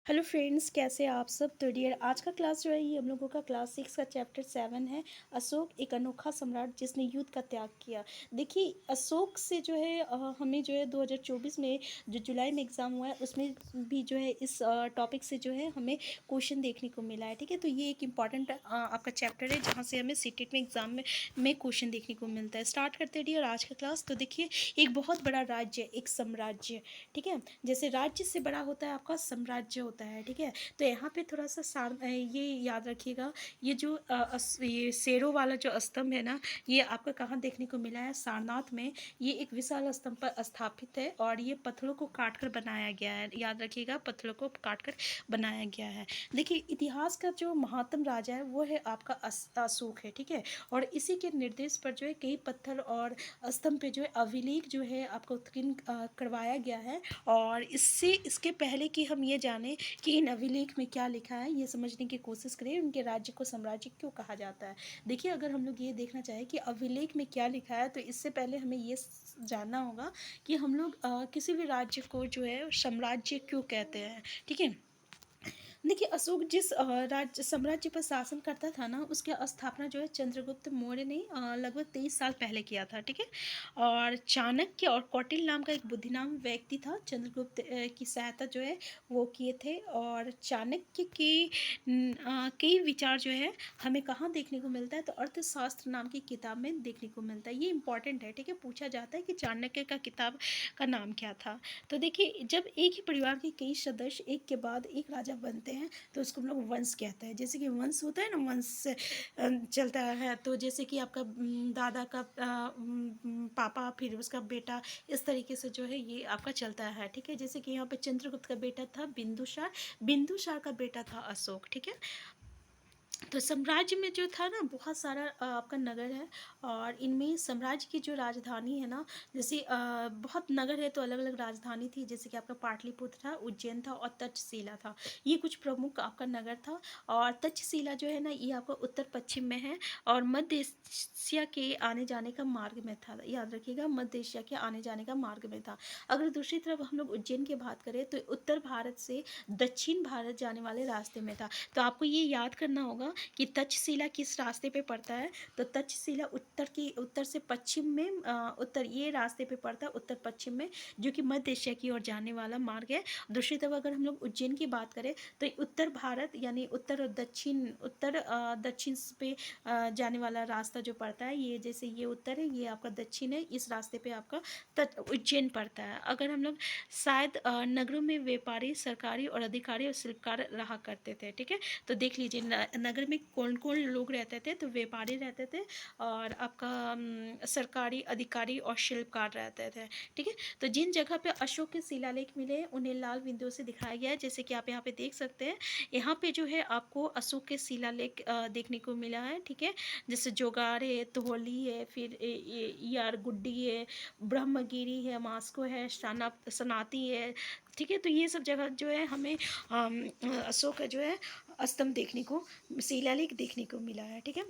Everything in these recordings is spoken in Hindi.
हेलो फ्रेंड्स, कैसे हैं आप सब। तो डियर, आज का क्लास जो है ये हम लोगों का क्लास 6 का चैप्टर 7 है। अशोक एक अनोखा सम्राट जिसने युद्ध का त्याग किया। देखिए, अशोक से जो है हमें जो है 2024 में जो जुलाई में एग्ज़ाम हुआ है उसमें भी जो है इस टॉपिक से जो है हमें क्वेश्चन देखने को मिला है। ठीक है, तो ये एक इम्पॉर्टेंट आपका चैप्टर है जहाँ से हमें सीटेट में एग्ज़ाम में क्वेश्चन देखने को मिलता है। स्टार्ट करते हैं डियर आज का क्लास। तो देखिए, एक बहुत बड़ा राज्य, एक साम्राज्य, ठीक है। जैसे राज्य से बड़ा होता है आपका साम्राज्य होता है, ठीक है। तो यहाँ पे थोड़ा सा ये याद रखिएगा, ये जो ये शेरों वाला जो स्तंभ है ना, ये आपको कहाँ देखने को मिला है, सारनाथ में। ये एक विशाल स्तंभ पर स्थापित है और ये पत्थरों को काट कर बनाया गया है। याद रखिएगा, पत्थरों को काट कर बनाया गया है। देखिए, इतिहास का जो महानतम राजा है वो है आपका अशोक है, ठीक है। और इसी के निर्देश पर जो है कई पत्थर और स्तंभ पे जो है अभिलेख जो है आपको उत्कीर्ण करवाया गया है। और इसके पहले कि हम ये जानें कि इन अभिलेख में क्या लिखा है, ये समझने की कोशिश करें उनके राज्य को साम्राज्य क्यों कहा जाता है। देखिए, अगर हम लोग ये देखना चाहें कि अभिलेख में क्या लिखा है, तो इससे पहले हमें ये जानना होगा कि हम लोग किसी भी राज्य को जो है साम्राज्य क्यों कहते हैं, ठीक है। देखिए, अशोक जिस राज्य साम्राज्य पर शासन करता था ना, उसकी स्थापना जो है चंद्रगुप्त मौर्य ने लगभग 23 साल पहले किया था, ठीक है। और चाणक्य और कौटिल्य नाम का एक बुद्धिमान व्यक्ति था, चंद्रगुप्त की सहायता जो है वो किए थे। और चाणक्य की कई विचार जो है हमें कहाँ देखने को मिलता है, तो अर्थशास्त्र नाम की किताब में देखने को मिलता है। ये इंपॉर्टेंट है, ठीक है। पूछा जाता है कि चाणक्य का किताब का नाम क्या था। तो देखिए, जब एक ही परिवार के कई सदस्य एक के बाद एक राजा बनते हैं तो उसको हम लोग वंश कहते हैं। जैसे कि वंश होता है ना, वंश से चलता है। तो जैसे कि आपका दादा का पापा, फिर उसका बेटा, इस तरीके से जो है ये आपका चलता है, ठीक है। जैसे कि यहाँ पे चंद्रगुप्त का बेटा था बिंदुसार, बिंदुसार का बेटा था अशोक, ठीक है। तो साम्राज्य में जो था ना, बहुत सारा आपका नगर है। और इनमें साम्राज्य की जो राजधानी है ना, जैसे बहुत नगर है तो अलग अलग राजधानी थी। जैसे कि आपका पाटलिपुत्र था, उज्जैन था और तक्षशिला था। ये कुछ प्रमुख आपका नगर था। और तक्षशिला जो है ना, ये आपका उत्तर पश्चिम में है और मध्य एशिया के आने जाने का मार्ग में था। याद रखिएगा, मध्य एशिया के आने जाने का मार्ग में था। अगर दूसरी तरफ हम लोग उज्जैन की बात करें तो उत्तर भारत से दक्षिण भारत जाने वाले रास्ते में था। तो आपको ये याद करना होगा कि तक्षशिला किस रास्ते पे पड़ता है। तो तक्षशिला उत्तर से पश्चिम में उत्तर ये रास्ते पे पड़ता है, उत्तर पश्चिम में, जो कि मध्य एशिया की ओर जाने वाला मार्ग है। दूसरी तरफ अगर हम लोग उज्जैन की बात करें तो उत्तर भारत यानी उत्तर और दक्षिण, उत्तर दक्षिण पे जाने वाला रास्ता जो पड़ता है, ये जैसे ये उत्तर है, ये आपका दक्षिण है, इस रास्ते पे आपका उज्जैन पड़ता है। अगर हम लोग शायद नगरों में व्यापारी, सरकारी और अधिकारी और शिल्पकार रहा करते थे, ठीक है। तो देख लीजिए, नगर में कौन कौन लोग रहते थे। तो व्यापारी रहते थे और आपका सरकारी अधिकारी और शिल्पकार रहते थे, ठीक है। तो जिन जगह पे अशोक के शिलालेख मिले उन्हें लाल बिंदुओं से दिखाया गया है। जैसे कि आप यहाँ पे देख सकते हैं, यहाँ पे जो है आपको अशोक के शिलालेख देखने को मिला है, ठीक है। जैसे जोगार है, तोहली है, फिर यारगुड्डी है, ब्रह्मगिरी है, मास्को है, सनाती है, ठीक है। तो ये सब जगह जो है हमें अशोक का जो है स्तंभ देखने को, शिलालेख देखने को मिला है, ठीक है।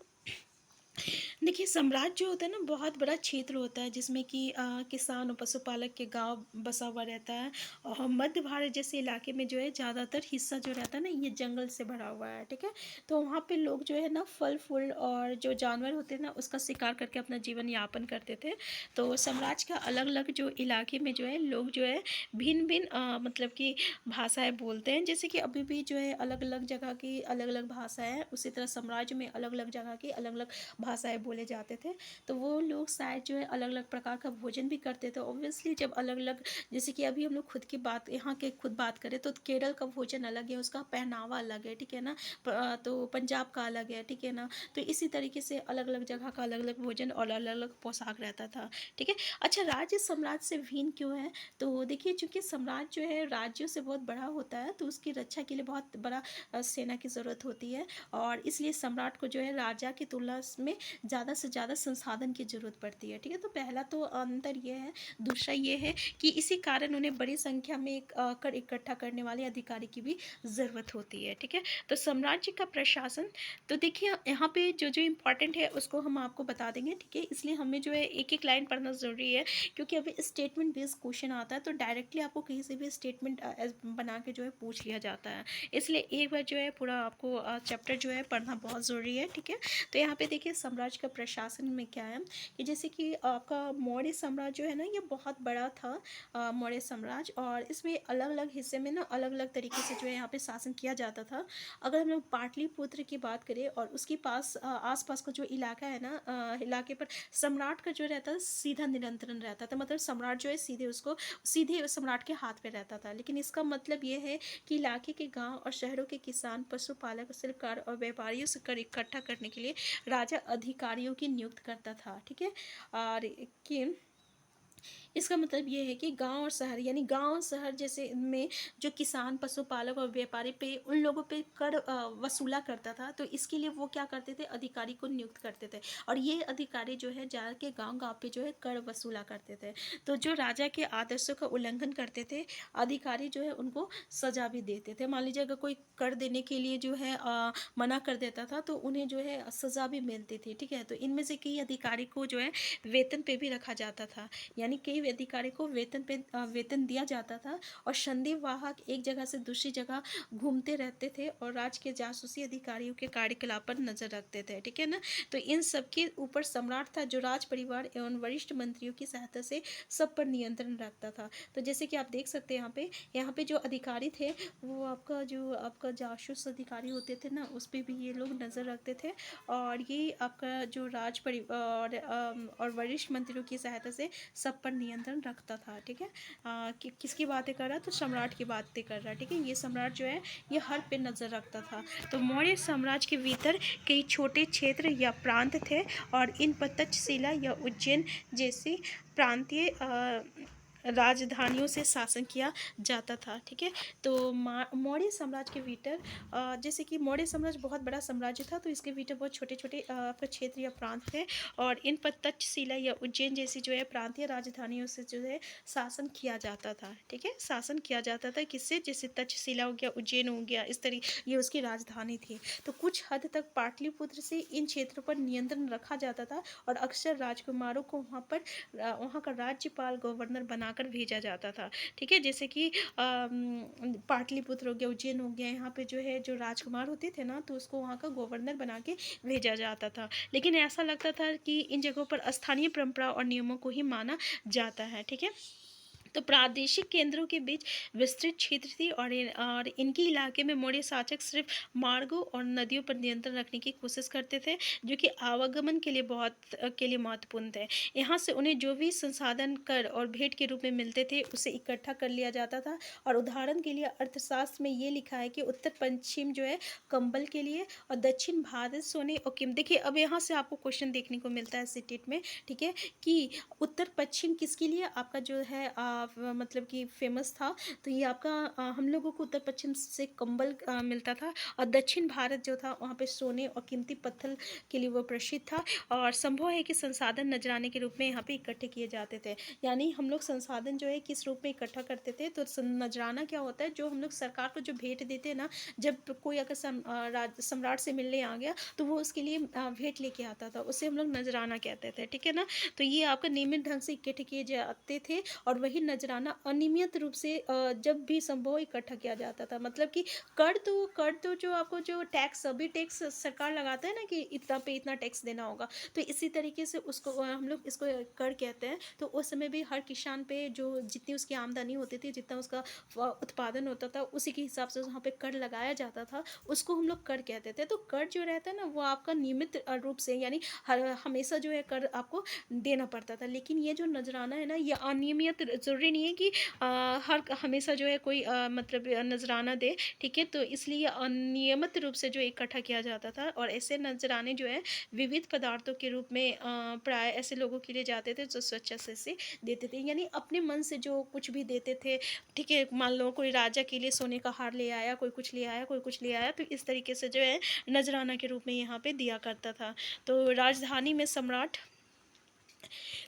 देखिए, साम्राज्य जो होता है ना, बहुत बड़ा क्षेत्र होता है जिसमें कि किसान और पशुपालक के गांव बसा हुआ रहता है। और मध्य भारत जैसे इलाके में जो है ज़्यादातर हिस्सा जो रहता है ना, ये जंगल से भरा हुआ है, ठीक है। तो वहाँ पे लोग जो है ना, फल फूल और जो जानवर होते हैं ना, उसका शिकार करके अपना जीवन यापन करते थे। तो साम्राज्य का अलग अलग जो इलाके में जो है लोग जो है भिन्न भिन्न मतलब कि भाषाएं बोलते हैं। जैसे कि अभी भी जो है अलग अलग जगह की अलग अलग भाषाएं हैं, उसी तरह साम्राज्य में अलग अलग जगह की अलग अलग भाषाएं बोले जाते थे। तो वो लोग शायद जो है अलग अलग प्रकार का भोजन भी करते थे। ऑब्वियसली जब अलग अलग, जैसे कि अभी हम लोग खुद की बात, यहाँ के खुद बात करें तो केरल का भोजन अलग है, उसका पहनावा अलग है, ठीक है ना। तो पंजाब का अलग है, ठीक है ना। तो इसी तरीके से अलग अलग जगह का अलग अलग भोजन और अलग अलग पोशाक रहता था, ठीक है। अच्छा, राज्य साम्राज्य से भिन्न क्यों है। तो देखिए, चूंकि साम्राज्य जो है राज्यों से बहुत बड़ा होता है, तो उसकी रक्षा के लिए बहुत बड़ा सेना की ज़रूरत होती है। और इसलिए सम्राट को जो है राजा की तुलना में ज़्यादा से ज़्यादा संसाधन की ज़रूरत पड़ती है, ठीक है। तो पहला तो अंतर ये है। दूसरा ये है कि इसी कारण उन्हें बड़ी संख्या में कर इकट्ठा करने वाले अधिकारी की भी ज़रूरत होती है, ठीक है। तो साम्राज्य का प्रशासन, तो देखिए यहाँ पे जो जो इम्पोर्टेंट है उसको हम आपको बता देंगे, ठीक है। इसलिए हमें जो है एक एक लाइन पढ़ना ज़रूरी है, क्योंकि अभी स्टेटमेंट बेस्ड क्वेश्चन आता है तो डायरेक्टली आपको कहीं से भी स्टेटमेंट बना के जो है पूछ लिया जाता है। इसलिए एक बार जो है पूरा आपको चैप्टर जो है पढ़ना बहुत ज़रूरी है, ठीक है। तो यहाँ पे देखिए साम्राज्य का प्रशासन में क्या है कि जैसे कि आपका मौर्य साम्राज्य जो है ना, ये बहुत बड़ा था, मौर्य साम्राज्य, और इसमें अलग अलग हिस्से में ना अलग अलग तरीके से जो है यहाँ पे शासन किया जाता था। अगर हम लोग पाटलिपुत्र की बात करें और उसके पास आसपास का जो इलाका है ना, इलाके पर सम्राट का जो रहता था सीधा नियंत्रण रहता था, मतलब सम्राट जो है सीधे सम्राट के हाथ में रहता था। लेकिन इसका मतलब ये है कि इलाके के गांव और शहरों के किसान, पशुपालक, शिल्पकार और व्यापारियों से कर इकट्ठा करने के लिए राजा अधिकारियों की नियुक्त करता था, ठीक है। और कि इसका मतलब ये है कि गांव और शहर, यानी गांव और शहर जैसे में जो किसान, पशुपालक और व्यापारी पे उन लोगों पे कर वसूला करता था, तो इसके लिए वो क्या करते थे, अधिकारी को नियुक्त करते थे। और ये अधिकारी जो है जाके गांव गांव पे जो है कर वसूला करते थे। तो जो राजा के आदर्शों का उल्लंघन करते थे अधिकारी जो है उनको सजा भी देते थे। मान लीजिए अगर कोई कर देने के लिए जो है मना कर देता था तो उन्हें जो है सजा भी मिलती थी, ठीक है। तो इनमें से कई अधिकारी को जो है वेतन पे भी रखा जाता था, यानी कई अधिकारी को वेतन दिया जाता था। और संदेहवाहक एक जगह से दूसरी जगह घूमते रहते थे और राज्य के जासूसी अधिकारियों के कार्यकलाप पर नजर रखते थे, ठीक है ना। तो इन सब के ऊपर सम्राट था जो राज परिवार एवं वरिष्ठ मंत्रियों की सहायता से सब पर नियंत्रण रखता था। तो जैसे कि आप देख सकते हैं यहाँ पे जो अधिकारी थे वो आपका जासूस अधिकारी होते थे ना, उस पर भी ये लोग नज़र रखते थे। और ये आपका जो राज परिवार और वरिष्ठ मंत्रियों की सहायता से सब पर नियंत्रण रखता था, ठीक है। किसकी बातें कर रहा है, तो सम्राट की बातें कर रहा है, ठीक है। ये सम्राट जो है ये हर पे नज़र रखता था। तो मौर्य साम्राज्य के भीतर कई छोटे क्षेत्र या प्रांत थे और इन पर तक्षशिला या उज्जैन जैसी प्रांतीय राजधानियों से शासन किया जाता था, ठीक है। तो मौर्य साम्राज्य के भीतर जैसे कि मौर्य साम्राज्य बहुत बड़ा साम्राज्य था, तो इसके भीतर बहुत छोटे छोटे क्षेत्र या प्रांत थे और इन पर तक्षशिला या उज्जैन जैसी जो है प्रांतीय राजधानियों से जो है शासन किया जाता था, ठीक है। शासन किया जाता था किससे, जैसे तक्षशिला हो गया, उज्जैन हो गया, इस तरीके ये उसकी राजधानी थी। तो कुछ हद तक पाटलिपुत्र से इन क्षेत्रों पर नियंत्रण रखा जाता था और अक्सर राजकुमारों को वहाँ का राज्यपाल गवर्नर बनाकर भेजा जाता था, ठीक है। जैसे कि पाटलिपुत्र हो गया, उज्जैन हो गया, यहाँ पे जो है जो राजकुमार होते थे ना, तो उसको वहाँ का गवर्नर बना के भेजा जाता था। लेकिन ऐसा लगता था कि इन जगहों पर स्थानीय परंपरा और नियमों को ही माना जाता है, ठीक है। तो प्रादेशिक केंद्रों के बीच विस्तृत क्षेत्र थी और इनके इलाके में मौर्य शासक सिर्फ मार्गों और नदियों पर नियंत्रण रखने की कोशिश करते थे, जो कि आवागमन के लिए महत्वपूर्ण थे। यहाँ से उन्हें जो भी संसाधन कर और भेंट के रूप में मिलते थे उसे इकट्ठा कर लिया जाता था। और उदाहरण के लिए अर्थशास्त्र में ये लिखा है कि उत्तर पश्चिम जो है कंबल के लिए और दक्षिण भारत सोने और कीमत। देखिए अब यहाँ से आपको क्वेश्चन देखने को मिलता है सिटेट में, ठीक है, कि उत्तर पश्चिम किसके लिए आपका जो है मतलब कि फेमस था। तो ये आपका हम लोगों को उत्तर पश्चिम से कंबल मिलता था और दक्षिण भारत जो था वहाँ पे सोने और कीमती पत्थर के लिए वो प्रसिद्ध था। और संभव है कि संसाधन नजराने के रूप में यहाँ पे इकट्ठे किए जाते थे, यानी हम लोग संसाधन जो है किस रूप में इकट्ठा करते थे। तो नजराना क्या होता है, जो हम लोग सरकार को जो भेंट देते हैं ना, जब कोई अगर सम्राट से मिलने आ गया तो वो उसके लिए भेंट लेके आता था, उसे हम लोग नजराना कहते थे, ठीक है ना। तो ये आपका नियमित ढंग से इकट्ठे किए जाते थे और वही नजराना अनियमित रूप से जब भी संभव इकट्ठा किया जाता था। मतलब कि कर तो जो आपको जो टैक्स, सभी टैक्स सरकार लगाता है ना कि इतना पे इतना टैक्स देना होगा, तो इसी तरीके से उसको हम लोग इसको कर कहते हैं। तो उस समय भी हर किसान पे जो जितनी उसकी आमदनी होती थी, जितना उसका उत्पादन होता था, उसी के हिसाब से वहाँ पे कर लगाया जाता था, उसको हम लोग कर कहते थे। तो कर जो रहता है ना वो आपका नियमित रूप से, यानी हमेशा जो है कर आपको देना पड़ता था। लेकिन ये जो नजराना है ना, ये अनियमित जो ज़रूरी नहीं है कि हर हमेशा जो है कोई मतलब नजराना दे, ठीक है? तो इसलिए नियमित रूप से जो इकट्ठा किया जाता था, और ऐसे नजराने जो है विविध पदार्थों के रूप में प्राय ऐसे लोगों के लिए जाते थे जो स्वेच्छा से देते थे, यानी अपने मन से जो कुछ भी देते थे, ठीक है? मान लो कोई राजा के लिए सोने का हार ले आया, कोई कुछ ले आया, कोई कुछ ले आया, तो इस तरीके से जो है नजराना के रूप में यहाँ पे दिया करता था। तो राजधानी में सम्राट।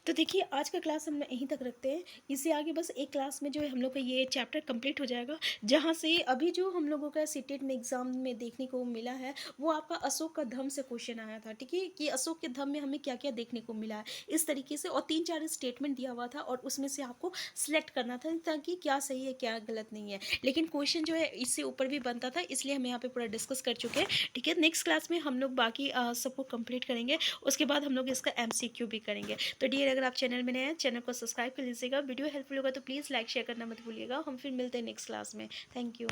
तो देखिए आज का क्लास हम यहीं तक रखते हैं। इससे आगे बस एक क्लास में जो है हम लोग का ये चैप्टर कंप्लीट हो जाएगा, जहाँ से अभी जो हम लोगों का सीटेट में एग्जाम में देखने को मिला है, वो आपका अशोक का धम्म से क्वेश्चन आया था, ठीक है? कि अशोक के धम्म में हमें क्या क्या देखने को मिला है, इस तरीके से, और 3-4 स्टेटमेंट दिया हुआ था, और उसमें से आपको सिलेक्ट करना था ताकि क्या सही है क्या गलत नहीं है। लेकिन क्वेश्चन जो है इससे ऊपर भी बनता था, इसलिए हम यहाँ पे पूरा डिस्कस कर चुके हैं, ठीक है? नेक्स्ट क्लास में हम लोग बाकी सबको कंप्लीट करेंगे, उसके बाद हम लोग इसका MCQ भी करेंगे। तो डियर, अगर आप चैनल में नए हैं, चैनल को सब्सक्राइब कर लीजिएगा। वीडियो हेल्पफुल होगा तो प्लीज़ लाइक शेयर करना मत भूलिएगा। हम फिर मिलते हैं नेक्स्ट क्लास में। Thank you.